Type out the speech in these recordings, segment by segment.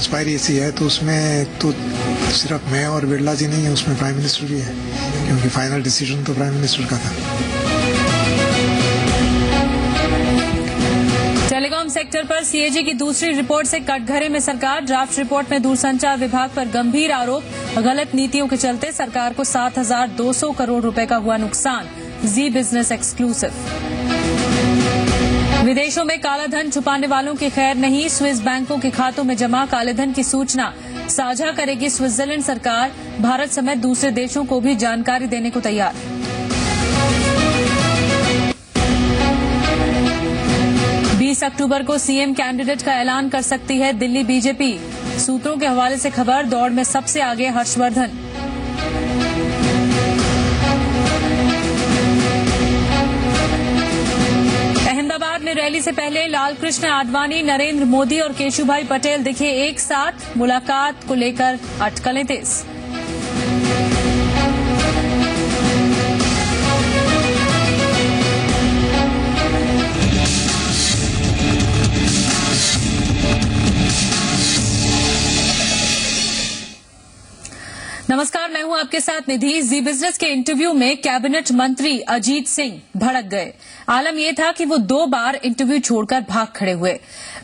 Conspiracy है तो उसमें तो सिर्फ मैं और बिरला जी नहीं है, उसमें प्राइम मिनिस्टर भी है, क्योंकि फाइनल डिसीजन तो प्राइम मिनिस्टर का था। टेलीकॉम सेक्टर पर सीएजी की दूसरी रिपोर्ट से कटघरे में सरकार। ड्राफ्ट रिपोर्ट में दूरसंचार विभाग पर गंभीर आरोप। गलत नीतियों के चलते सरकार को 7,200 करोड़ रुपए का हुआ नुकसान। जी बिजनेस एक्सक्लूसिव। विदेशों में काला धन छुपाने वालों की खैर नहीं। स्विस बैंकों के खातों में जमा काले धन की सूचना साझा करेगी स्विट्जरलैंड सरकार। भारत समेत दूसरे देशों को भी जानकारी देने को तैयार। अक्टूबर को सीएम कैंडिडेट का ऐलान कर सकती है दिल्ली बीजेपी। सूत्रों के हवाले से खबर, दौड़ में सबसे आगे हर्षवर्धन। अहमदाबाद में रैली से पहले लालकृष्ण आडवाणी, नरेंद्र मोदी और केशुभाई पटेल दिखे एक साथ। मुलाकात को लेकर अटकलें तेज। नमस्कार, मैं हूं आपके साथ निधि। जी बिजनेस के इंटरव्यू में कैबिनेट मंत्री अजीत सिंह भड़क गए। आलम यह था कि वो 2 बार इंटरव्यू छोड़कर भाग खड़े हुए।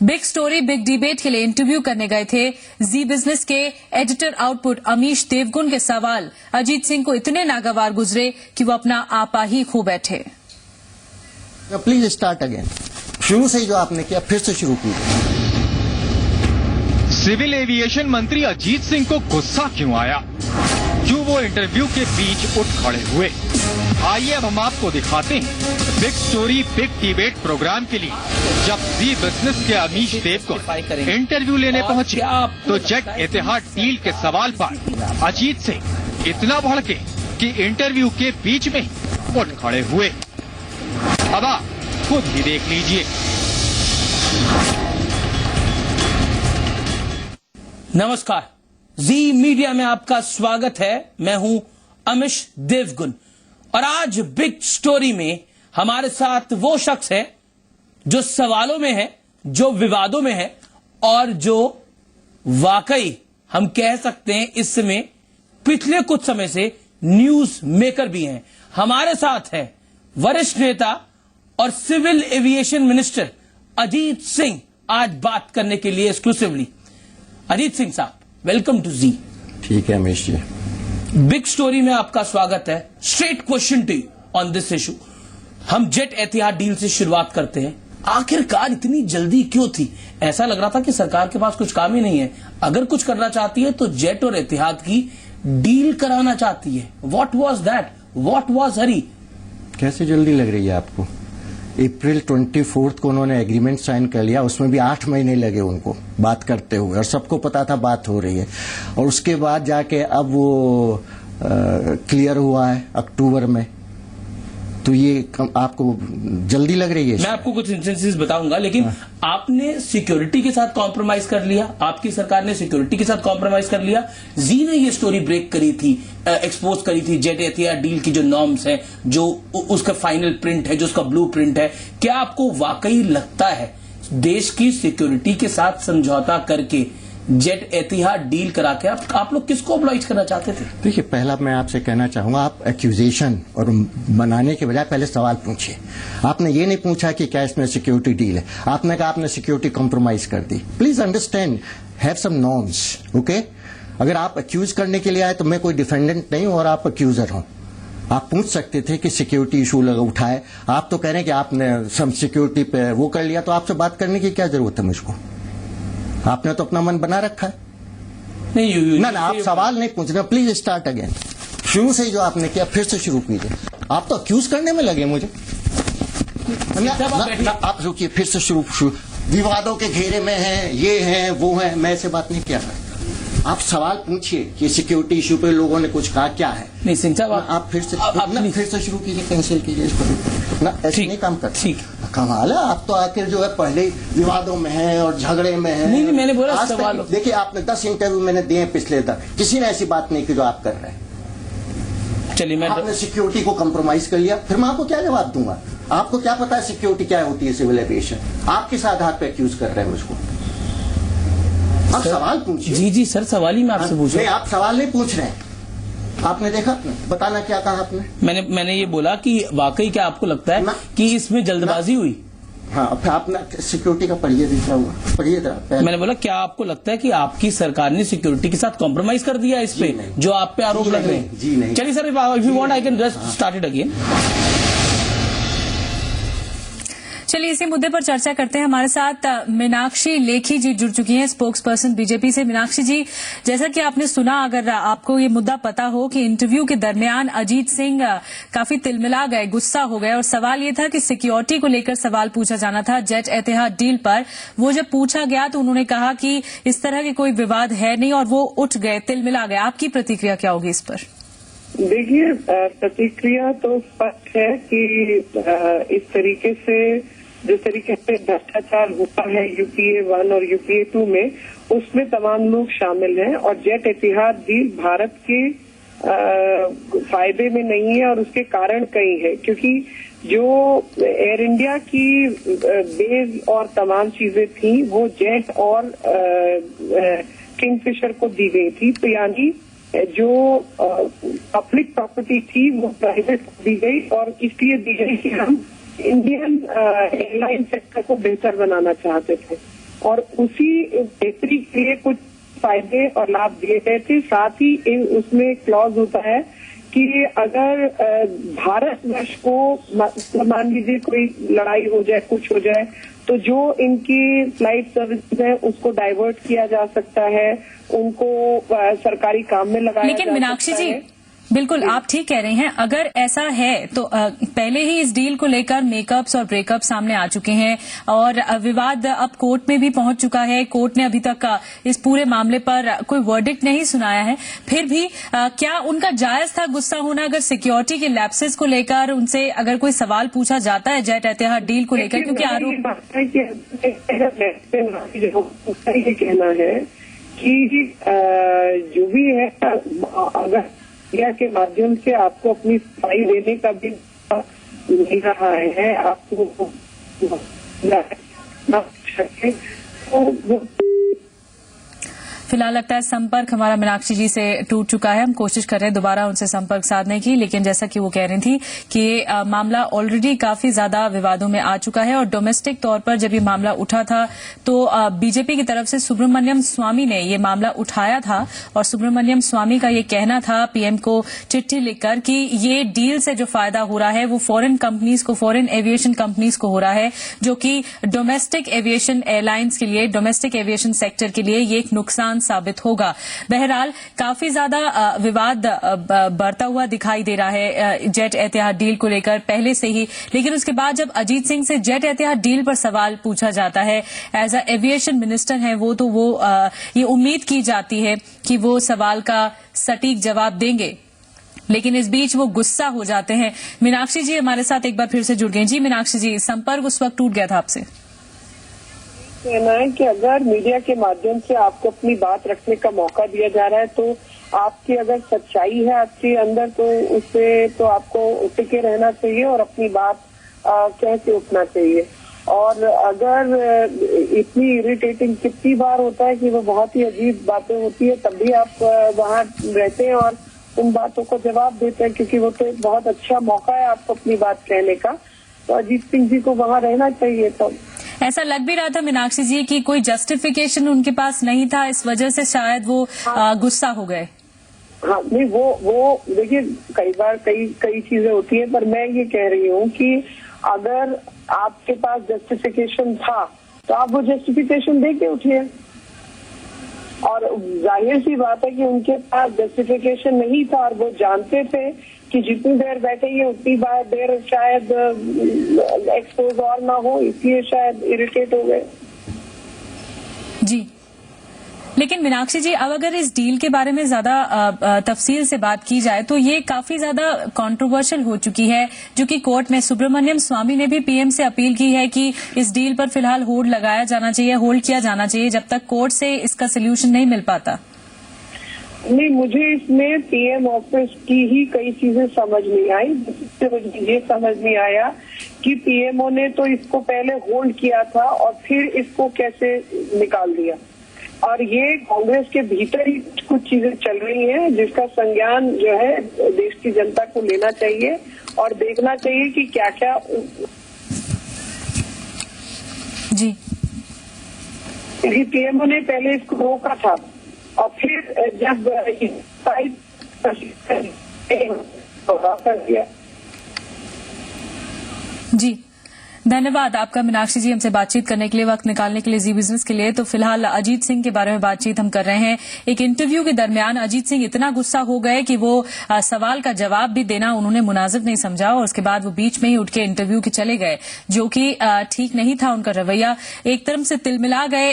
बिग स्टोरी बिग डिबेट के लिए इंटरव्यू करने गए थे। जी बिजनेस के एडिटर आउटपुट अमीश देवगुन के सवाल अजीत सिंह को इतने नागवार गुजरे कि वो अपना आपा ही खो बैठे। Please start again. शुरू से ही जो आपने किया फिर से शुरू कीजिए। सिविल एविएशन मंत्री अजीत सिंह को गुस्सा क्यों आया? क्यों वो इंटरव्यू के बीच उठ खड़े हुए? आइए अब हम आपको दिखाते हैं big story big debate program के लिए जब जी बिजनेस के अमीश देव को इंटरव्यू लेने पहुंचे तो जेट एतिहाद डील के सवाल पर अजीत सिंह इतना भड़के कि इंटरव्यू के बीच में ही उठ खड़े हुए। अब आप खुद ही देख लीजिए। नमस्कार, जी मीडिया में आपका स्वागत है। मैं हूं अमीश देवगुन और आज बिग स्टोरी में हमारे साथ वो शख्स है जो सवालों में है, जो विवादों में है और जो वाकई हम कह सकते हैं इस समय पिछले कुछ समय से न्यूज मेकर भी हैं। हमारे साथ है वरिष्ठ नेता और civil aviation minister Ajit Singh, आज बात करने के लिए एक्सक्लूसिवली। अजीत सिंह साहब, वेलकम टू जी। ठीक है अमीश जी। बिग स्टोरी में आपका स्वागत है। Straight question to you on this issue. हम जेट एतिहाद डील से शुरुआत करते हैं। आखिरकार इतनी जल्दी क्यों थी? ऐसा लग रहा था कि सरकार के पास कुछ काम ही नहीं है। अगर कुछ करना चाहती है तो जेट और एतिहाद की डील कराना चाहती है। What was that? What was hurry? कैसे जल्दी लग रही है आपको? अप्रैल 24 को उन्होंने एग्रीमेंट साइन कर लिया, उसमें भी 8 महीने लगे उनको बात करते हुए और सबको पता था बात हो रही है। और उसके बाद जाके अब वो क्लियर हुआ है अक्टूबर में। तो ये आपको जल्दी लग रही है? मैं आपको कुछ इंस्टेंसेस बताऊंगा, लेकिन आपने सिक्योरिटी के साथ कॉम्प्रोमाइज कर लिया। आपकी सरकार ने सिक्योरिटी के साथ कॉम्प्रोमाइज कर लिया। जी ने ये स्टोरी ब्रेक करी थी, एक्सपोज करी थी जेट एतिहाद डील की जो नॉर्म्स है, जो उसका फाइनल प्रिंट है, जो उसका ब्लू प्रिंट है। क्या आपको वाकई लगता है देश की सिक्योरिटी के साथ समझौता करके जेट एतिहाद डील करा के आप लोग किसको ऑब्लाइज करना चाहते थे? देखिए, पहला मैं आपसे कहना चाहूंगा, आप एक्यूजेशन और बनाने के बजाय पहले सवाल पूछिए। आपने ये नहीं पूछा कि क्या इसमें सिक्योरिटी डील है, आपने कहा आपने सिक्योरिटी कॉम्प्रोमाइज कर दी। Please understand, have some norms, okay? अगर आप एक्यूज करने के लिए आए तो मैं कोई डिफेंडेंट नहीं हूं और आप एक्यूजर हूं। आप पूछ सकते थे कि सिक्योरिटी इशू लगा उठाए। आप तो कह रहे हैं कि आपने सम सिक्योरिटी पे वो कर लिया, तो आपसे बात करने की क्या जरूरत है मुझको? आपने तो अपना मन बना रखा है। नहीं, ना आप सवाल नहीं पूछ रहे। Please start again. शुरू से ही जो आपने किया फिर से शुरू कीजिए। आप तो अक्यूज करने में लगे मुझे। आप रुकिए, फिर से शुरू। विवादों के घेरे में हैं, ये हैं, वो हैं। मैं ऐसे बात नहीं किया। आप सवाल पूछिए कि सिक्योरिटी इशू पे लोगों ने कुछ कहा, क्या है? नहीं सिंह साहब, आप फिर से शुरू कीजिए, कैंसिल कीजिए इसको ना। ऐसे नहीं काम करते। ठीक, कमाल है। आप तो आखिर जो है पहले ही विवादों में हैं और झगड़े में हैं। नहीं, मैंने बोला सवाल। देखिए, आपने 10 इंटरव्यू मैंने दिए पिछले 10, किसी ने ऐसी बात नहीं की जो आप कर रहे हैं। चलिए, आपने सिक्योरिटी को कंप्रोमाइज कर लिया, फिर मैं आपको क्या जवाब दूंगा? आपको क्या पता है सिक्योरिटी क्या होती है? सिविल एविएशन आप किस आधार पर एक्यूज कर रहे हैं मुझको? आप सवाल पूछिए। जी जी सर, सवाल ही मैं आपसे पूछ रहा नहीं, आप सवाल नहीं पूछ रहे हैं। आपने देखा, बताना क्या कहा आपने? मैंने ये बोला कि वाकई क्या आपको लगता है कि इसमें जल्दबाजी हुई? हाँ, फिर आपने सिक्योरिटी का पढ़िए, दूसरा हुआ पढ़िए जरा। मैंने बोला क्या आपको लगता है कि आपकी सरकार ने सिक्योरिटी के साथ कॉम्प्रोमाइज कर दिया इस पे, जो आप पे आरोप लग रहे हैं? जी नहीं। चलिए sir, if you want I can just start it again. चलिए इसी मुद्दे पर चर्चा करते हैं। हमारे साथ मीनाक्षी लेखी जी जुड़ चुकी हैं, स्पोक्स पर्सन बीजेपी से। मीनाक्षी जी, जैसा कि आपने सुना, अगर आपको ये मुद्दा पता हो कि इंटरव्यू के दरमियान अजीत सिंह काफी तिलमिला गए, गुस्सा हो गए, और सवाल ये था कि सिक्योरिटी को लेकर सवाल पूछा जाना था जेट एतिहाद डील पर। वो जब पूछा गया तो उन्होंने कहा कि इस तरह के कोई विवाद है नहीं, और वो उठ गए, तिलमिला गए। आपकी प्रतिक्रिया क्या होगी इस पर? देखिए, प्रतिक्रिया तो स्पष्ट है कि इस तरीके से, जिस तरीके से भ्रष्टाचार होता है यूपीए 1 और यूपीए 2 में, उसमें तमाम लोग शामिल हैं। और जेट एतिहाद डील भारत के फायदे में नहीं है, और उसके कारण कई है, क्योंकि जो एयर इंडिया की बेस और तमाम चीजें थी वो जेट और किंगफिशर को दी गई थी। तो यानी जो पब्लिक प्रॉपर्टी थी वो प्राइवेट को दी गई, और इसलिए दी गई कि हम इंडियन एयरलाइन सेक्टर को बेहतर बनाना चाहते थे, और उसी बेहतरी के लिए कुछ फायदे और लाभ दिए गए थे। साथ ही उसमें क्लॉज होता है कि अगर भारतवर्ष को, मान लीजिए कोई लड़ाई हो जाए, कुछ हो जाए, तो जो इनकी फ्लाइट सर्विस है उसको डाइवर्ट किया जा सकता है, उनको सरकारी काम में लगाया जा सकता है। लेकिन मीनाक्षी जी, बिल्कुल आप ठीक कह रहे हैं। अगर ऐसा है तो पहले ही इस डील को लेकर मेकअप्स और ब्रेकअप सामने आ चुके हैं, और विवाद अब कोर्ट में भी पहुंच चुका है। कोर्ट ने अभी तक इस पूरे मामले पर कोई वर्डिक्ट नहीं सुनाया है। फिर भी क्या उनका जायज था गुस्सा होना, अगर सिक्योरिटी के लैप्सेस को लेकर उनसे अगर कोई सवाल पूछा जाता है जेट एतिहाद डील को लेकर? क्योंकि आरोप ये कहना है कि जो भी है, अगर मीडिया के माध्यम से आपको अपनी सफाई देने का भी मिल रहा है, आपको फिलहाल लगता है संपर्क हमारा मीनाक्षी जी से टूट चुका है। हम कोशिश कर रहे हैं दोबारा उनसे संपर्क साधने की, लेकिन जैसा कि वो कह रही थी कि मामला ऑलरेडी काफी ज्यादा विवादों में आ चुका है। और डोमेस्टिक तौर पर जब ये मामला उठा था तो बीजेपी की तरफ से सुब्रमण्यम स्वामी ने ये मामला उठाया था, और सुब्रमण्यम स्वामी का ये कहना था पीएम को चिट्ठी लिखकर कि ये डील से जो फायदा हो रहा है वो फॉरेन कंपनीज को, फॉरेन एविएशन कंपनीज को हो रहा है, जो कि डोमेस्टिक एविएशन एयरलाइंस के लिए, डोमेस्टिक एविएशन सेक्टर के लिए ये एक नुकसान साबित होगा। बहरहाल काफी ज्यादा विवाद बढ़ता हुआ दिखाई दे रहा है जेट एतिहाद डील को लेकर पहले से ही। लेकिन उसके बाद जब अजीत सिंह से जेट एतिहाद डील पर सवाल पूछा जाता है, एज अ एविएशन मिनिस्टर हैं वो, तो वो ये उम्मीद की जाती है कि वो सवाल का सटीक जवाब देंगे, लेकिन इस बीच वो गुस्सा हो जाते हैं। मीनाक्षी जी हमारे साथ एक बार फिर से जुड़ गई। जी मीनाक्षी जी, संपर्क उस वक्त टूट गया था आपसे। कहना है कि अगर मीडिया के माध्यम से आपको अपनी बात रखने का मौका दिया जा रहा है, तो आपकी अगर सच्चाई है आपके अंदर, तो उससे तो आपको टिके रहना चाहिए और अपनी बात कह के उठना चाहिए। और अगर इतनी इरिटेटिंग कितनी बार होता है कि वो बहुत ही अजीब बातें होती है, तब भी आप वहाँ रहते हैं और उन बातों को जवाब देते हैं, क्योंकि वो तो एक बहुत अच्छा मौका है आपको अपनी बात कहने का। तो अजीत सिंह जी को वहाँ रहना चाहिए। तो ऐसा लग भी रहा था मीनाक्षी जी कि कोई जस्टिफिकेशन उनके पास नहीं था, इस वजह से शायद वो गुस्सा हो गए। हाँ, नहीं, वो देखिए, कई बार कई चीजें होती हैं, पर मैं ये कह रही हूँ कि अगर आपके पास जस्टिफिकेशन था तो आप वो जस्टिफिकेशन दे के उठिए। और जाहिर सी बात है कि उनके पास जस्टिफिकेशन नहीं था, और वो जानते थे कि जितनी देर बैठेंगे उतनी देर शायद एक्सपोज और ना हो, इसलिए शायद इरिटेट हो गए। जी, लेकिन मीनाक्षी जी, अब अगर इस डील के बारे में ज्यादा तफसील से बात की जाए तो ये काफी ज्यादा कंट्रोवर्शियल हो चुकी है, जो कि कोर्ट में सुब्रमण्यम स्वामी ने भी पीएम से अपील की है कि इस डील पर फिलहाल होल्ड लगाया जाना चाहिए, होल्ड किया जाना चाहिए जब तक कोर्ट से इसका सोल्यूशन नहीं मिल पाता। नहीं, मुझे इसमें पीएम ऑफिस की ही कई चीजें समझ नहीं आई। जिससे मुझे ये समझ नहीं आया कि पीएमओ ने तो इसको पहले होल्ड किया था और फिर इसको कैसे निकाल दिया। और ये कांग्रेस के भीतर ही कुछ चीजें चल रही हैं जिसका संज्ञान जो है देश की जनता को लेना चाहिए और देखना चाहिए कि क्या क्या जी पीएमओ ने पहले इसको रोका था और फिर जब कर दिया। जी धन्यवाद आपका मीनाक्षी जी, हमसे बातचीत करने के लिए, वक्त निकालने के लिए जी बिजनेस के लिए। तो फिलहाल अजीत सिंह के बारे में बातचीत हम कर रहे हैं। एक इंटरव्यू के दरमियान अजीत सिंह इतना गुस्सा हो गए कि वो सवाल का जवाब भी देना उन्होंने मुनासिब नहीं समझा और उसके बाद वो बीच में ही उठ के इंटरव्यू के चले गए, जो कि ठीक नहीं था उनका रवैया। एक तरफ से तिलमिला गए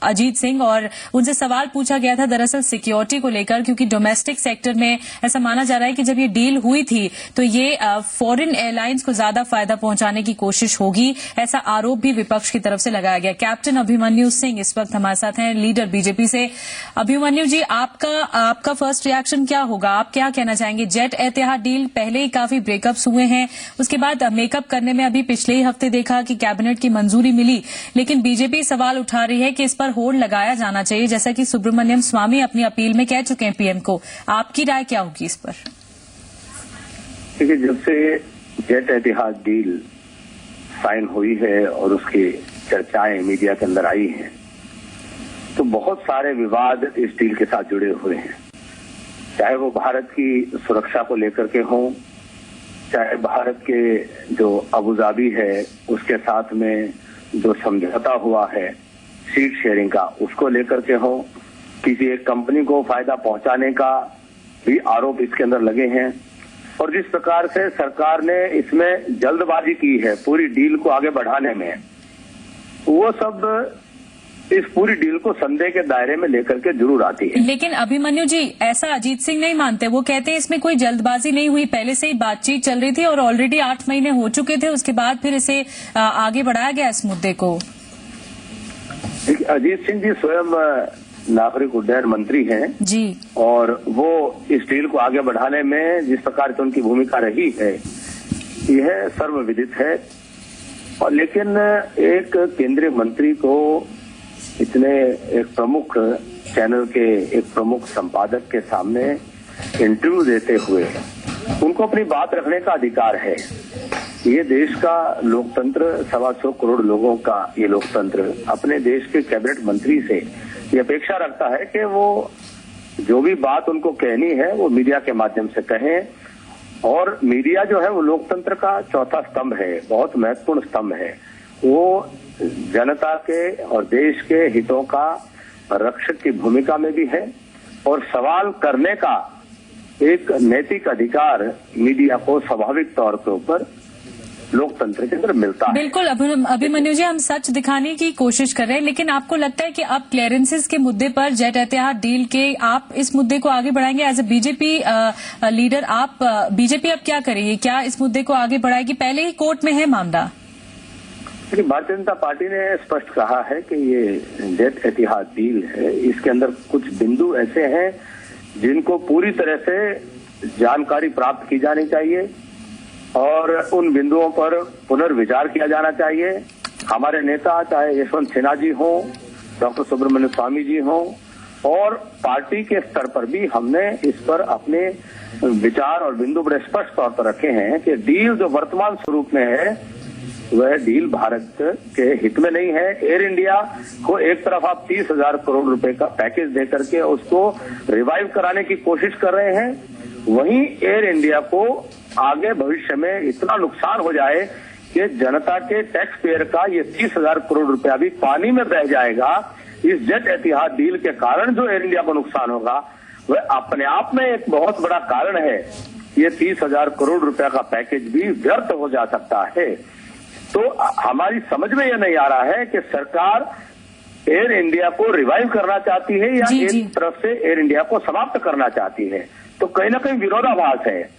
अजीत सिंह और उनसे सवाल पूछा गया था दरअसल सिक्योरिटी को लेकर, क्योंकि डोमेस्टिक सेक्टर में ऐसा माना जा रहा है कि जब ये डील हुई थी तो ये फॉरेन एयरलाइंस को ज्यादा फायदा पहुंचाने की कोशिश होगी, ऐसा आरोप भी विपक्ष की तरफ से लगाया गया। कैप्टन अभिमन्यु सिंह इस वक्त हमारे साथ हैं, लीडर बीजेपी से। अभिमन्यु जी, आपका फर्स्ट रिएक्शन क्या होगा? आप क्या कहना चाहेंगे? जेट एतिहाद डील पहले ही काफी ब्रेकअप्स हुए हैं, उसके बाद मेकअप करने में अभी पिछले ही हफ्ते देखा कि कैबिनेट की मंजूरी मिली, लेकिन बीजेपी सवाल उठा रही है कि इस पर होल्ड लगाया जाना चाहिए, जैसा कि सुब्रमण्यम स्वामी अपनी अपील में कह चुके हैं पीएम को। आपकी राय क्या होगी इस पर? देखिए, जब से जेट एतिहाद डील साइन हुई है और उसकी चर्चाएं मीडिया के अंदर आई हैं, तो बहुत सारे विवाद इस डील के साथ जुड़े हुए हैं। चाहे वो भारत की सुरक्षा को लेकर के हों, चाहे भारत के जो अबू धाबी है उसके साथ में जो समझौता हुआ है सीट शेयरिंग का, उसको लेकर के हो, किसी एक कंपनी को फायदा पहुंचाने का भी आरोप इसके अंदर लगे हैं। और जिस प्रकार से सरकार ने इसमें जल्दबाजी की है पूरी डील को आगे बढ़ाने में, वो सब इस पूरी डील को संदेह के दायरे में लेकर के जरूर आती है। लेकिन अभिमन्यु जी, ऐसा अजीत सिंह नहीं मानते। वो कहते हैं इसमें कोई जल्दबाजी नहीं हुई, पहले से ही बातचीत चल रही थी और ऑलरेडी 8 महीने हो चुके थे, उसके बाद फिर इसे आगे बढ़ाया गया इस मुद्दे को। अजीत सिंह जी स्वयं नागरिक उड्डयन मंत्री हैं जी, और वो इस डील को आगे बढ़ाने में जिस प्रकार से उनकी भूमिका रही है यह सर्वविदित है। और लेकिन एक केंद्रीय मंत्री को इतने एक प्रमुख चैनल के एक प्रमुख संपादक के सामने इंटरव्यू देते हुए उनको अपनी बात रखने का अधिकार है। ये देश का लोकतंत्र, 125 करोड़ लोगों का ये लोकतंत्र अपने देश के कैबिनेट मंत्री से ये अपेक्षा रखता है कि वो जो भी बात उनको कहनी है वो मीडिया के माध्यम से कहें। और मीडिया जो है वो लोकतंत्र का चौथा स्तंभ है, बहुत महत्वपूर्ण स्तंभ है। वो जनता के और देश के हितों का रक्षक की भूमिका में भी है और सवाल करने का एक नैतिक अधिकार मीडिया को स्वाभाविक तौर के ऊपर लोकतंत्र के अंदर मिलता है। बिल्कुल अभिमन्यु जी, हम सच दिखाने की कोशिश कर रहे हैं, लेकिन आपको लगता है कि अब क्लियरेंसेस के मुद्दे पर, जेट एतिहाद डील के, आप इस मुद्दे को आगे बढ़ाएंगे एज ए बीजेपी लीडर? आप बीजेपी अब क्या करेगी? क्या इस मुद्दे को आगे बढ़ाएगी? पहले ही कोर्ट में है मामला। देखिए, भारतीय जनता पार्टी ने स्पष्ट कहा है कि ये जेट एतिहाद डील है, इसके अंदर कुछ बिंदु ऐसे हैं जिनको पूरी तरह से जानकारी प्राप्त की जानी चाहिए और उन बिंदुओं पर पुनर्विचार किया जाना चाहिए। हमारे नेता चाहे यशवंत सिन्हा जी हों, डॉक्टर सुब्रमण्यम स्वामी जी हों, और पार्टी के स्तर पर भी हमने इस पर अपने विचार और बिंदु बड़े स्पष्ट तौर पर रखे हैं कि डील जो वर्तमान स्वरूप में है वह डील भारत के हित में नहीं है। एयर इंडिया को एक तरफ आप 30,000 करोड़ रुपए का पैकेज दे करके उसको रिवाइव कराने की कोशिश कर रहे हैं, वहीं एयर इंडिया को आगे भविष्य में इतना नुकसान हो जाए कि जनता के टैक्स पेयर का ये 30,000 करोड़ रुपया भी पानी में बह जाएगा। इस जेट एतिहाद डील के कारण जो एयर इंडिया को नुकसान होगा वह अपने आप में एक बहुत बड़ा कारण है। ये 30,000 करोड़ रुपया का पैकेज भी व्यर्थ हो जा सकता है। तो हमारी समझ में यह नहीं आ रहा है कि सरकार एयर इंडिया को रिवाइव करना चाहती है या एक तरफ से एयर इंडिया को समाप्त करना चाहती है। तो कहीं ना कहीं विरोधाभास है।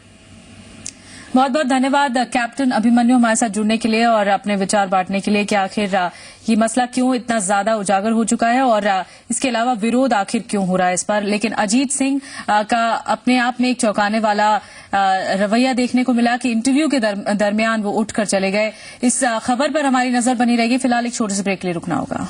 बहुत बहुत धन्यवाद कैप्टन अभिमन्यु हमारे साथ जुड़ने के लिए और अपने विचार बांटने के लिए कि आखिर ये मसला क्यों इतना ज्यादा उजागर हो चुका है और इसके अलावा विरोध आखिर क्यों हो रहा है इस पर। लेकिन अजीत सिंह का अपने आप में एक चौंकाने वाला रवैया देखने को मिला कि इंटरव्यू के दरमियान वो उठकर चले गए। इस खबर पर हमारी नजर बनी रहेगी। फिलहाल एक छोटे से ब्रेक के लिए रुकना होगा।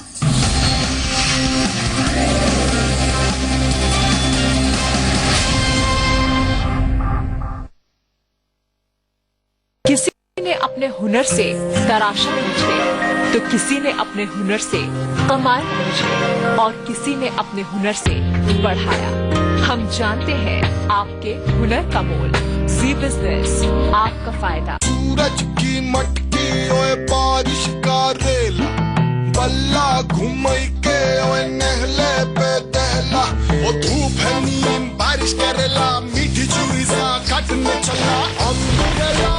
किसी ने अपने हुनर से तराशा मुझे, तो किसी ने अपने हुनर से कमाया मुझे, और किसी ने अपने हुनर से बढ़ाया। हम जानते हैं आपके हुनर का मोल। जी बिजनेस, आपका फायदा। सूरज की मटकी ओए बारिश का रेला, बल्ला घुमई के ओए नहले पे दहला। वो धूप है नीम बारिश करेला, मीठी चूड़ी सा काटने चला। अम्ब्रेला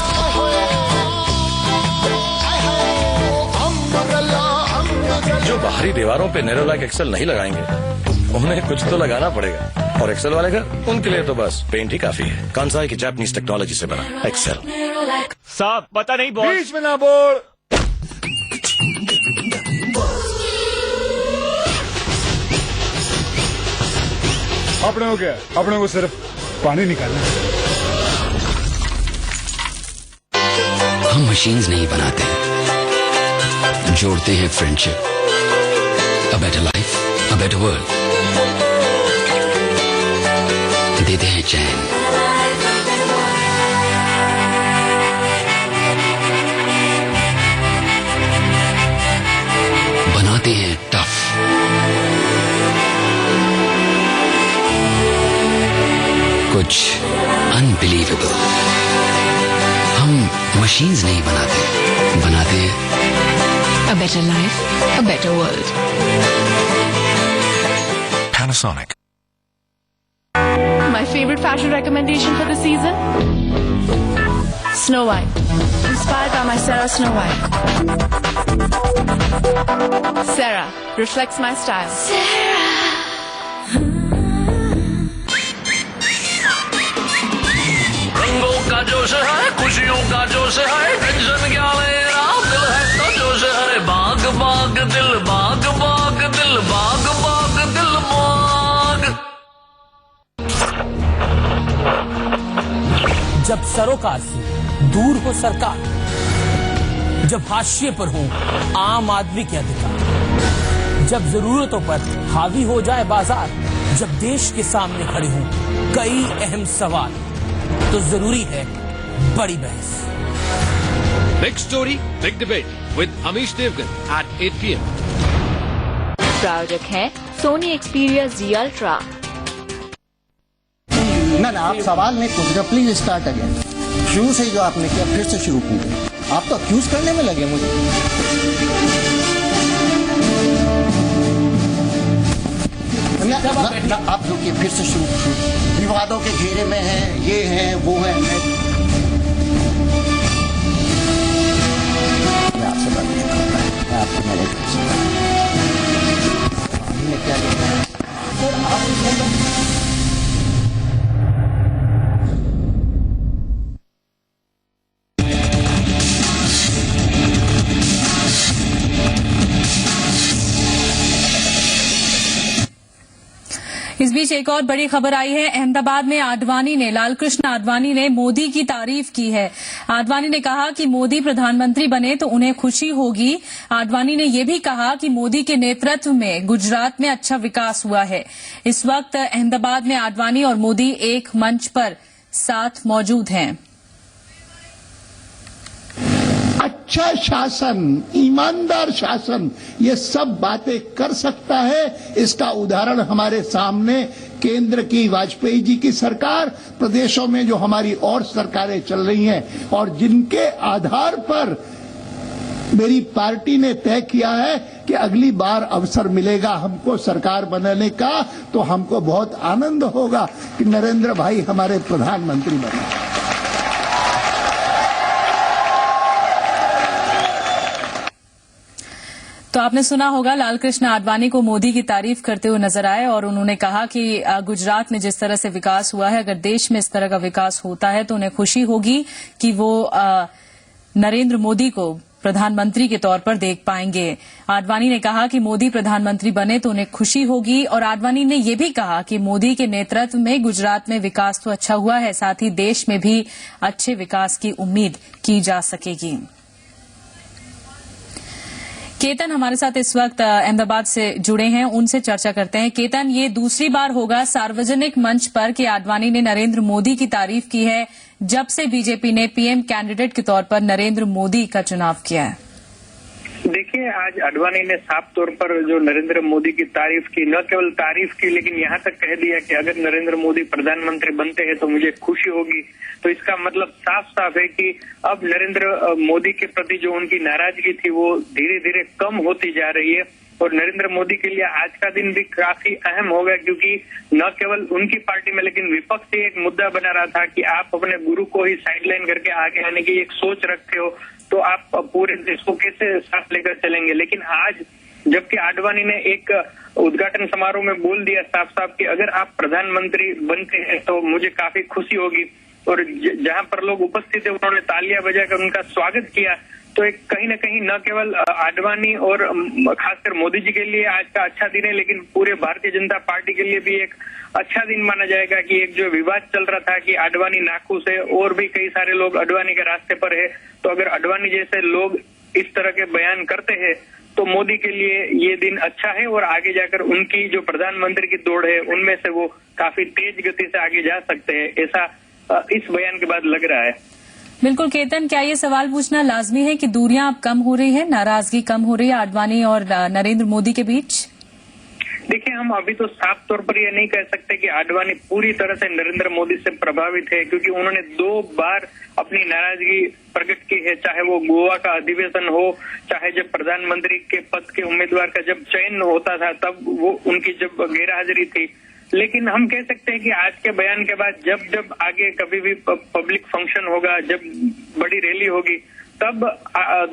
जो बाहरी दीवारों पे नेरोलैक एक्सेल नहीं लगाएंगे, उन्हें कुछ तो लगाना पड़ेगा। और एक्सेल वाले घर, उनके लिए तो बस पेंट ही काफी है। कांसाई की जापानीज टेक्नोलॉजी से बना एक्सेल। साहब पता नहीं बॉस। बीच में ना बोल। अपने को सिर्फ पानी निकालना है। हम मशीन्स नहीं बनाते, जोड़ते हैं friendship. A better life, a better world. देते हैं चैन। बनाते हैं टफ। कुछ अनबिलीवेबल। हम मशीन्स नहीं बनाते, बनाते हैं A better life, a better world. Panasonic. My favorite fashion recommendation for the season? Snow White. Inspired by my Sarah Snow White. Sarah reflects my style. रंगों का जोश है, खुशियों का जोश है, टेंशन क्या लेना, दिल है तो जोश है। बाग बाग दिल, बाग बाग दिल, बाग बाग दिल बाग। जब सरोकार से दूर हो सरकार, जब हाशिए पर हो आम आदमी के अधिकार, जब जरूरतों पर हावी हो जाए बाजार, जब देश के सामने खड़े हों कई अहम सवाल, तो जरूरी है बड़ी बहस। Big story big debate with Amish Devgan at 8 PM। प्रायोजक है सोनी एक्सपीरिया Z Ultra। ना आप सवाल नहीं पूछ रहे, प्लीज स्टार्ट अगेन। शुरू से जो आपने किया फिर से शुरू कीजिए। आप तो अक्यूज करने में लगे मुझे। आप रुकिए, फिर से शुरू। विवादों के घेरे में है, ये है वो है। मैं आपसे बात नहीं करता, मैं आपको मैनेज कर सकता हूँ। हमने क्या किया सर? आप इस बीच एक और बड़ी खबर आई है। अहमदाबाद में आडवाणी ने, लालकृष्ण आडवाणी ने मोदी की तारीफ की है। आडवाणी ने कहा कि मोदी प्रधानमंत्री बने तो उन्हें खुशी होगी। आडवाणी ने यह भी कहा कि मोदी के नेतृत्व में गुजरात में अच्छा विकास हुआ है। इस वक्त अहमदाबाद में आडवाणी और मोदी एक मंच पर साथ मौजूद हैं। अच्छा शासन, ईमानदार शासन, ये सब बातें कर सकता है। इसका उदाहरण हमारे सामने केंद्र की वाजपेयी जी की सरकार, प्रदेशों में जो हमारी और सरकारें चल रही हैं और जिनके आधार पर मेरी पार्टी ने तय किया है कि अगली बार अवसर मिलेगा हमको सरकार बनाने का, तो हमको बहुत आनंद होगा कि नरेंद्र भाई हमारे प्रधानमंत्री बने। तो आपने सुना होगा, लालकृष्ण आडवाणी को मोदी की तारीफ करते हुए नजर आए और उन्होंने कहा कि गुजरात में जिस तरह से विकास हुआ है, अगर देश में इस तरह का विकास होता है तो उन्हें खुशी होगी कि वो नरेंद्र मोदी को प्रधानमंत्री के तौर पर देख पाएंगे। आडवाणी ने कहा कि मोदी प्रधानमंत्री बने तो उन्हें खुशी होगी और आडवाणी ने यह भी कहा कि मोदी के नेतृत्व में गुजरात में विकास तो अच्छा हुआ है, साथ ही देश में भी अच्छे विकास की उम्मीद की जा सकेगी। केतन हमारे साथ इस वक्त अहमदाबाद से जुड़े हैं, उनसे चर्चा करते हैं। केतन, ये दूसरी बार होगा सार्वजनिक मंच पर कि आडवाणी ने नरेंद्र मोदी की तारीफ की है जब से बीजेपी ने पीएम कैंडिडेट के तौर पर नरेंद्र मोदी का चुनाव किया है। देखिए, आज आडवाणी ने साफ तौर पर जो नरेंद्र मोदी की तारीफ की, न केवल तारीफ की लेकिन यहाँ तक कह दिया कि अगर नरेंद्र मोदी प्रधानमंत्री बनते हैं तो मुझे खुशी होगी। तो इसका मतलब साफ साफ है कि अब नरेंद्र मोदी के प्रति जो उनकी नाराजगी थी वो धीरे धीरे कम होती जा रही है। और नरेंद्र मोदी के लिए आज का दिन भी काफी अहम होगा, क्योंकि न केवल उनकी पार्टी में लेकिन विपक्ष से एक मुद्दा बना रहा था कि आप अपने गुरु को ही साइडलाइन करके आगे आने की एक सोच रखते हो, तो आप पूरे देश को कैसे साथ लेकर चलेंगे। लेकिन आज जबकि आडवाणी ने एक उद्घाटन समारोह में बोल दिया साफ साफ कि अगर आप प्रधानमंत्री बनते हैं तो मुझे काफी खुशी होगी, और जहां पर लोग उपस्थित थे उन्होंने तालियां बजाकर उनका स्वागत किया। तो एक कहीं न कहीं न केवल आडवाणी और खासकर मोदी जी के लिए आज का अच्छा दिन है, लेकिन पूरे भारतीय जनता पार्टी के लिए भी एक अच्छा दिन माना जाएगा कि एक जो विवाद चल रहा था कि आडवाणी नाखुश है और भी कई सारे लोग आडवाणी के रास्ते पर है, तो अगर आडवाणी जैसे लोग इस तरह के बयान करते हैं तो मोदी के लिए ये दिन अच्छा है और आगे जाकर उनकी जो प्रधानमंत्री की दौड़ है उनमें से वो काफी तेज गति से आगे जा सकते हैं, ऐसा इस बयान के बाद लग रहा है। बिल्कुल केतन, क्या ये सवाल पूछना लाजमी है कि दूरियां अब कम हो रही है, नाराजगी कम हो रही है आडवाणी और नरेंद्र मोदी के बीच? देखिए, हम अभी तो साफ तौर पर यह नहीं कह सकते कि आडवाणी पूरी तरह से नरेंद्र मोदी से प्रभावित है, क्योंकि उन्होंने 2 बार अपनी नाराजगी प्रकट की है, चाहे वो गोवा का अधिवेशन हो, चाहे जब प्रधानमंत्री के पद के उम्मीदवार का जब चयन होता था तब वो उनकी जब गैरहाजिरी थी। लेकिन हम कह सकते हैं कि आज के बयान के बाद जब जब आगे कभी भी पब्लिक फंक्शन होगा, जब बड़ी रैली होगी, तब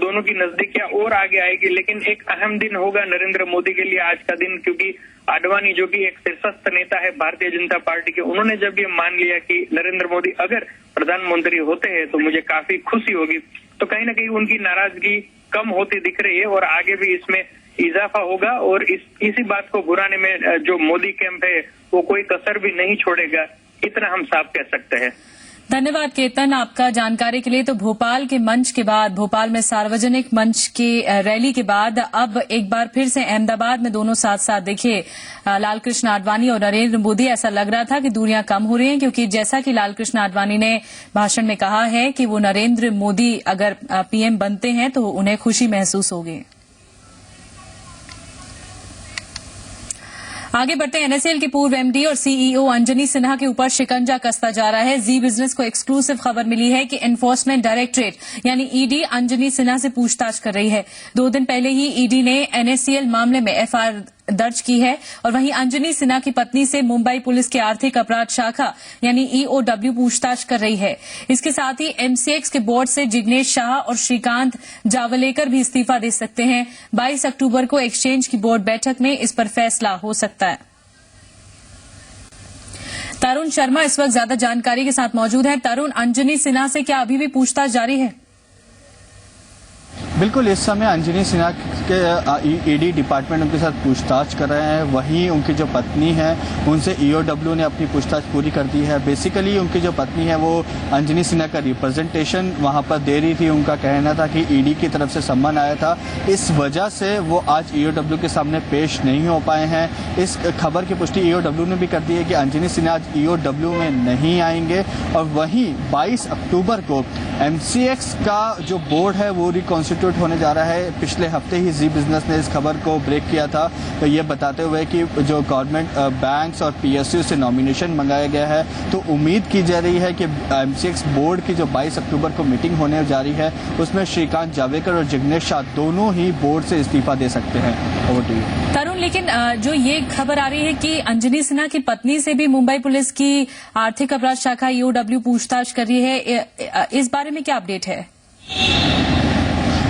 दोनों की नजदीकियां और आगे आएगी। लेकिन एक अहम दिन होगा नरेंद्र मोदी के लिए आज का दिन, क्योंकि आडवाणी जो कि एक शीर्षस्थ नेता है भारतीय जनता पार्टी के, उन्होंने जब ये मान लिया कि नरेंद्र मोदी अगर प्रधानमंत्री होते हैं तो मुझे काफी खुशी होगी, तो कहीं न कहीं उनकी नाराजगी कम होती दिख रही है और आगे भी इसमें इजाफा होगा। और इसी बात को भुनाने में जो मोदी कैंप है वो कोई कसर भी नहीं छोड़ेगा, इतना हम साफ कह सकते हैं। धन्यवाद केतन आपका जानकारी के लिए। तो भोपाल के मंच के बाद, भोपाल में सार्वजनिक मंच की रैली के बाद अब एक बार फिर से अहमदाबाद में दोनों साथ साथ देखिए लालकृष्ण आडवाणी और नरेंद्र मोदी। ऐसा लग रहा था कि दूरियां कम हो रही हैं, क्योंकि जैसा कि लालकृष्ण आडवाणी ने भाषण में कहा है कि वो नरेंद्र मोदी अगर पीएम बनते हैं तो उन्हें खुशी महसूस होगी। आगे बढ़ते हैं। एनएसएल के पूर्व एमडी और सीईओ अंजनी सिन्हा के ऊपर शिकंजा कसता जा रहा है। जी बिजनेस को एक्सक्लूसिव खबर मिली है कि एनफोर्समेंट डायरेक्टरेट यानी ईडी अंजनी सिन्हा से पूछताछ कर रही है। 2 दिन पहले ही ईडी ने एनएससीएल मामले में एफआईआर दर्ज की है और वहीं अंजनी सिन्हा की पत्नी से मुंबई पुलिस की आर्थिक अपराध शाखा यानी ईओडब्ल्यू पूछताछ कर रही है। इसके साथ ही एमसीएक्स के बोर्ड से जिग्नेश शाह और श्रीकांत जावलेकर भी इस्तीफा दे सकते हैं। 22 अक्टूबर को एक्सचेंज की बोर्ड बैठक में इस पर फैसला हो सकता है। तरुण शर्मा इस वक्त ज्यादा जानकारी के साथ मौजूद है। तरुण, अंजनी सिन्हा से क्या अभी भी पूछताछ जारी है? बिल्कुल, इस समय अंजनी सिन्हा के ईडी डिपार्टमेंट उनके साथ पूछताछ कर रहे हैं। वहीं उनकी जो पत्नी है उनसे ईओडब्ल्यू ने अपनी पूछताछ पूरी कर दी है। बेसिकली उनकी जो पत्नी है वो अंजनी सिन्हा का रिप्रेजेंटेशन वहां पर दे रही थी। उनका कहना था कि ईडी की तरफ से सम्मन आया था, इस वजह से वो आज ईओडब्ल्यू के सामने पेश नहीं हो पाए हैं। इस खबर की पुष्टि ईओडब्ल्यू ने भी कर दी है कि अंजनी सिन्हा आज ईओडब्ल्यू में नहीं आएंगे। और वहीं 22 अक्टूबर को एमसीएक्स का जो बोर्ड है वो रिकॉन्स्टिट्यूट होने जा रहा है। पिछले हफ्ते ही जी बिजनेस ने इस खबर को ब्रेक किया था, तो ये बताते हुए कि जो गवर्नमेंट बैंक्स और पीएसयू से नॉमिनेशन मंगाया गया है, तो उम्मीद की जा रही है कि एमसीएक्स बोर्ड की जो 22 अक्टूबर को मीटिंग होने जा रही है उसमें श्रीकांत जावलेकर और जिग्नेश शाह दोनों ही बोर्ड से इस्तीफा दे सकते हैं। ओवर टू यू तरुण। लेकिन जो ये खबर आ रही है कि अंजनी सिन्हा की पत्नी से भी मुंबई पुलिस की आर्थिक अपराध शाखा ईओडब्ल्यू पूछताछ कर रही है, इस बारे में क्या अपडेट है?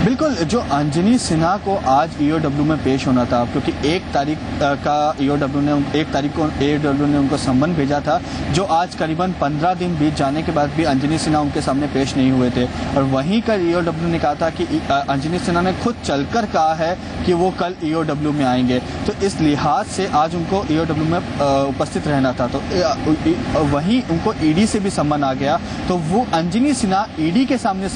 बिल्कुल, जो अंजनी सिन्हा को आज ईओडब्ल्यू में पेश होना था, क्योंकि 1 तारीख का ईओडब्ल्यू ने उनको सम्मन भेजा था, जो आज करीबन 15 दिन बीत जाने के बाद भी अंजनी सिन्हा उनके सामने पेश नहीं हुए थे। और वहीं का ईओडब्ल्यू ने कहा था कि अंजनी सिन्हा ने खुद चलकर कहा है कि वो कल ईओडब्ल्यू में आएंगे, तो इस लिहाज से आज उनको ईओडब्ल्यू में उपस्थित रहना था। तो वहीं उनको ईडी से भी सम्मन आ गया, तो वो अंजनी सिन्हा ईडी के सामने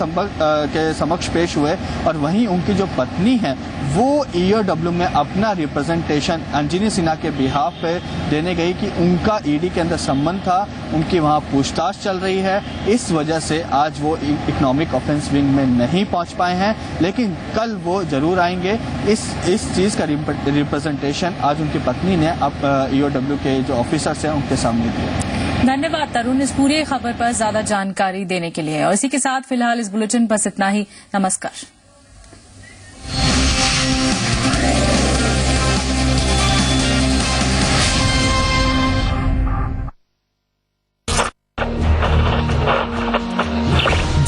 समक्ष पेश हुए और वहीं उनकी जो पत्नी है वो EOW में अपना रिप्रेजेंटेशन अंजनी सिन्हा के बिहाफ पे देने गई कि उनका ईडी के अंदर संबंध था, उनकी वहां पूछताछ चल रही है, इस वजह से आज वो इकोनॉमिक ऑफेंस विंग में नहीं पहुंच पाए हैं, लेकिन कल वो जरूर आएंगे। इस चीज का रिप्रेजेंटेशन आज उनकी पत्नी ने अब EOW के जो ऑफिसर्स हैं उनके सामने दिया। धन्यवाद तरुण इस पूरी खबर पर ज्यादा जानकारी देने के लिए। और इसी के साथ फिलहाल इस बुलेटिन बस इतना ही। नमस्कार।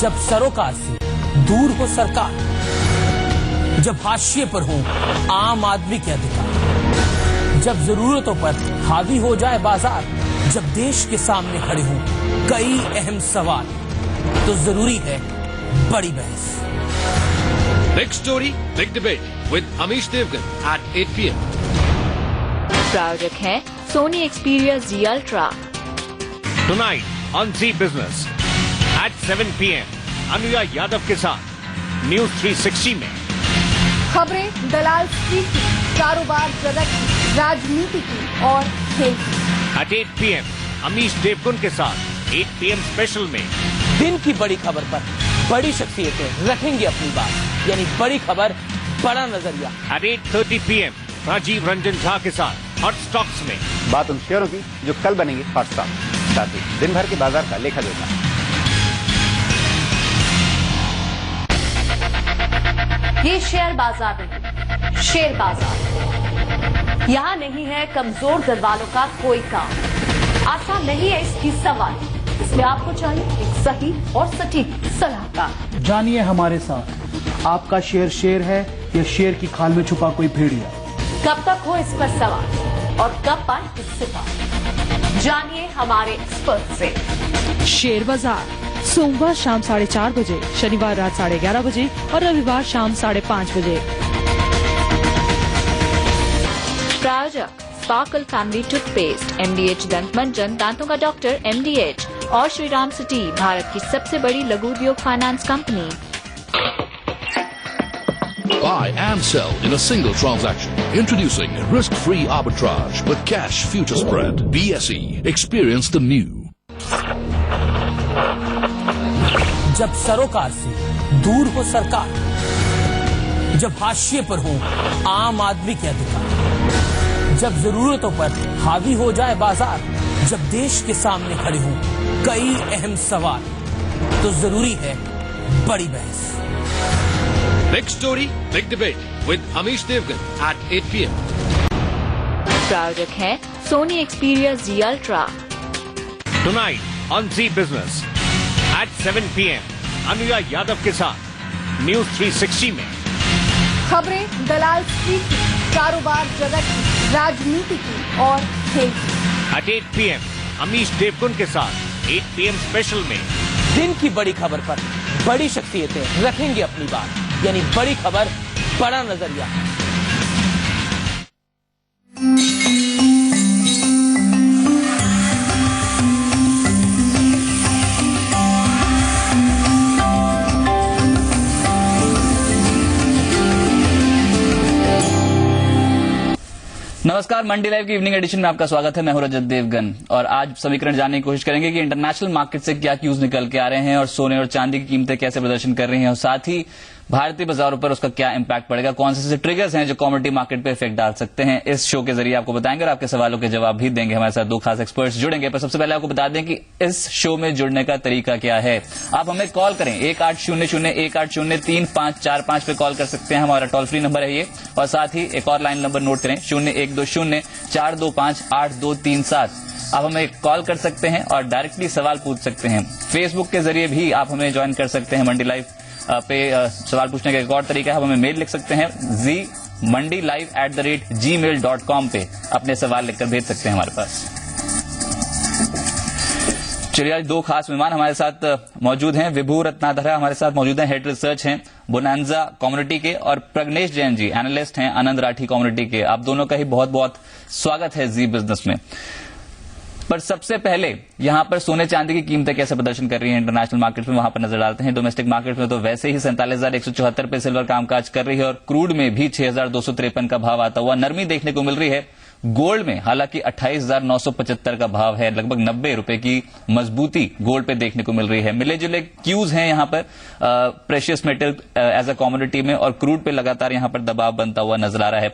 जब सरोकार से दूर हो सरकार, जब हाशिए पर हो आम आदमी के अधिकार, जब जरूरतों पर हावी हो जाए बाजार, जब देश के सामने खड़े हों कई अहम सवाल, तो जरूरी है बड़ी बहस। Big story big debate with Amish Devgan at 8 PM। प्रायोजक है Sony Xperia Z Ultra। Tonight on Zee business at 7 PM Anuya Yadav के साथ न्यूज 360 में खबरें दलाल स्ट्रीट की, कारोबार जगत की, राजनीति की और खेल की। एट 8 PM अमीश देवगन के साथ 8 PM स्पेशल में दिन की बड़ी खबर पर बड़ी शख्सियतें रखेंगे अपनी बात, यानी बड़ी खबर बड़ा नजरिया। एट 8:30 PM राजीव रंजन झा के साथ हॉट स्टॉक्स में बात उन शेयरों की जो कल बनेंगे हॉट स्टॉक, साथ ही दिन भर के बाजार का लेखा जोखा। ये शेयर बाजार नहीं, शेयर बाजार। यहाँ नहीं है कमजोर दिल वालों का कोई काम। आसान नहीं है इसकी सवारी, इसलिए आपको चाहिए एक सही और सटीक सलाहकार। जानिए हमारे साथ, आपका शेयर शेर है या शेर की खाल में छुपा कोई भेड़िया। कब तक हो इस पर सवाल और कब पाए इससे पार, जानिए हमारे एक्सपर्ट से। शेयर बाजार सोमवार शाम 4:30 बजे, शनिवार रात 11:30 बजे और रविवार शाम 5:30 बजे। प्रायोजक स्पार्कल फैमिली टूथपेस्ट, MDH दंत मंजन, दांतों का डॉक्टर MDH और श्रीराम सिटी, भारत की सबसे बड़ी लघु उद्योग finance company. Buy and sell in a single transaction. Introducing risk-free arbitrage with cash future spread. BSE. Experience the new. जब सरोकार से दूर हो सरकार, जब हाशिए पर हो आम आदमी के अधिकार, जब जरूरतों पर हावी हो जाए बाजार, जब देश के सामने खड़े हों कई अहम सवाल, तो जरूरी है बड़ी बहस। Big story big debate with Amish Devgan at 8 PM। प्रायोजक है Sony Xperia Z Ultra। Tonight on Zee business at 7 PM Anuya Yadav के साथ न्यूज 360 में खबरें दलाल स्ट्रीट की, कारोबार जगत की, राजनीति की और खेल की। एट 8 PM अमीश देवगन के साथ 8 PM स्पेशल में दिन की बड़ी खबर पर बड़ी शख्सियतें रखेंगे अपनी बात, यानी बड़ी खबर बड़ा नजरिया। नमस्कार, मंडी लाइव की इवनिंग एडिशन में आपका स्वागत है। मैं हूं रजत देवगन और आज समीकरण जानने की कोशिश करेंगे कि इंटरनेशनल मार्केट से क्या क्यूज निकल के आ रहे हैं और सोने और चांदी की कीमतें कैसे प्रदर्शन कर रही हैं और साथ ही भारतीय बाजारों पर उसका क्या इंपैक्ट पड़ेगा, कौन से ट्रिगर्स हैं जो कमोडिटी मार्केट पे इफेक्ट डाल सकते हैं। इस शो के जरिए आपको बताएंगे और आपके सवालों के जवाब भी देंगे। हमारे साथ दो खास एक्सपर्ट्स जुड़ेंगे, पर सबसे पहले आपको बता दें कि इस शो में जुड़ने का तरीका क्या है। आप हमें कॉल करें 1800-1803-545 पे कॉल कर सकते हैं, हमारा टोल फ्री नंबर है ये। और साथ ही एक और लाइन नंबर नोट करें 0120-425-8237। आप हमें कॉल कर सकते हैं और डायरेक्टली सवाल पूछ सकते हैं। फेसबुक के जरिए भी आप हमें ज्वाइन कर सकते हैं। मंडी लाइव पे सवाल पूछने का एक और तरीका है, आप हमें मेल लिख सकते हैं zmandylive@gmail.com पे अपने सवाल लिखकर भेज सकते हैं हमारे पास। चलिए, आज दो खास मेहमान हमारे साथ मौजूद हैं। विभू रत्नाधरा हमारे साथ मौजूद हैं, हेड रिसर्च हैं बोनांजा कम्युनिटी के, और प्रग्नेश जैन जी एनालिस्ट हैं आनंद राठी कम्युनिटी के। आप दोनों का ही बहुत बहुत स्वागत है जी बिजनेस में। पर सबसे पहले यहां पर सोने चांदी की कीमतें कैसे प्रदर्शन कर रही हैं इंटरनेशनल मार्केट में, वहां पर नजर डालते हैं। डोमेस्टिक मार्केट में तो वैसे ही 47,174 पे सिल्वर कामकाज कर रही है और क्रूड में भी 6,253 का भाव आता हुआ नरमी देखने को मिल रही है। गोल्ड में हालांकि 28,975 का भाव है, लगभग 90 रुपए की मजबूती गोल्ड पे देखने को मिल रही है। मिले जुले क्यूज हैं यहां पर precious metal as a commodity में, और क्रूड पे लगातार यहां पर दबाव बनता हुआ नजर आ रहा है।